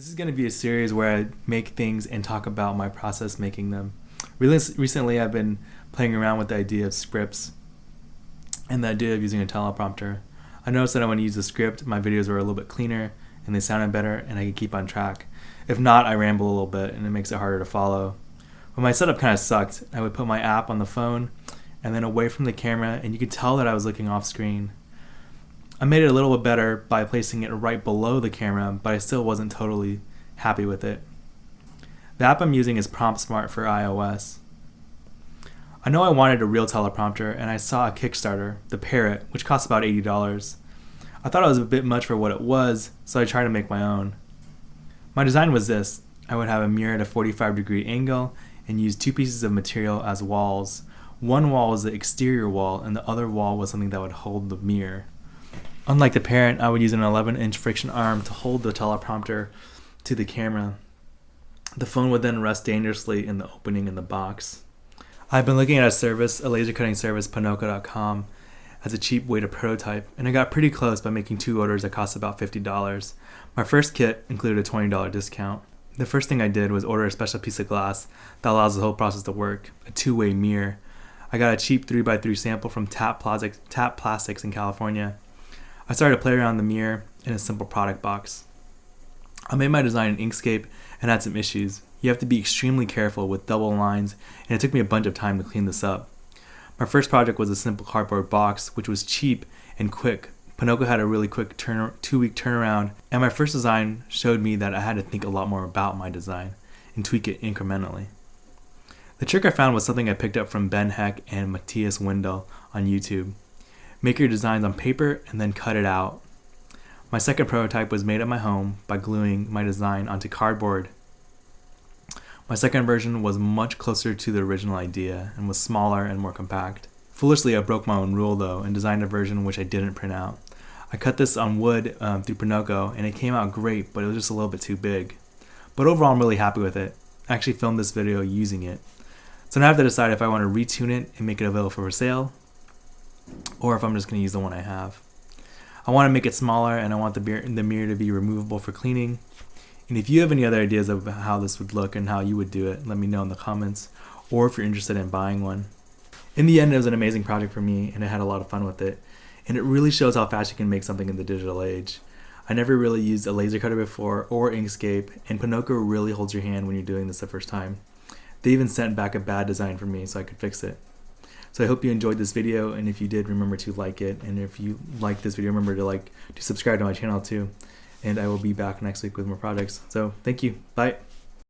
This is going to be a series where I make things and talk about my process making them. Recently, I've been playing around with the idea of scripts and the idea of using a teleprompter. I noticed that when I use a script, my videos were a little bit cleaner and they sounded better and I could keep on track. If not, I ramble a little bit and it makes it harder to follow. When my setup kind of sucked, I would put my app on the phone and then away from the camera, and you could tell that I was looking off screen. I made it a little bit better by placing it right below the camera, but I still wasn't totally happy with it. The app I'm using is PromptSmart for iOS. I know I wanted a real teleprompter, and I saw a Kickstarter, the Parrot, which costs about $80. I thought it was a bit much for what it was, so I tried to make my own. My design was this. I would have a mirror at a 45-degree angle and use two pieces of material as walls. One wall was the exterior wall, and the other wall was something that would hold the mirror. Unlike the Parrot, I would use an 11-inch friction arm to hold the teleprompter to the camera. The phone would then rest dangerously in the opening in the box. I've been looking at a laser cutting service, Ponoko.com, as a cheap way to prototype, and I got pretty close by making 2 orders that cost about $50. My first kit included a $20 discount. The first thing I did was order a special piece of glass that allows the whole process to work, a 2-way mirror. I got a cheap 3x3 sample from Tap Plastics in California. I started to play around the mirror in a simple product box. I made my design in Inkscape and had some issues. You have to be extremely careful with double lines, and it took me a bunch of time to clean this up. My first project was a simple cardboard box, which was cheap and quick. Ponoko had a really quick 2-week turnaround, and my first design showed me that I had to think a lot more about my design and tweak it incrementally. The trick I found was something I picked up from Ben Heck and Matthias Wendel on YouTube. Make your designs on paper and then cut it out. My second prototype was made at my home by gluing my design onto cardboard. My second version was much closer to the original idea and was smaller and more compact. Foolishly, I broke my own rule though and designed a version which I didn't print out. I cut this on wood through Ponoko and it came out great, but it was just a little bit too big. But overall, I'm really happy with it. I actually filmed this video using it. So now I have to decide if I want to retune it and make it available for sale, or if I'm just going to use the one I have. I want to make it smaller, and I want the mirror to be removable for cleaning. And if you have any other ideas of how this would look and how you would do it, let me know in the comments, or if you're interested in buying one. In the end, it was an amazing project for me, and I had a lot of fun with it. And it really shows how fast you can make something in the digital age. I never really used a laser cutter before or Inkscape, and Ponoko really holds your hand when you're doing this the first time. They even sent back a bad design for me so I could fix it. So I hope you enjoyed this video, and if you did, remember to like it. And if you like this video, remember to subscribe to my channel too. And I will be back next week with more projects. So thank you. Bye.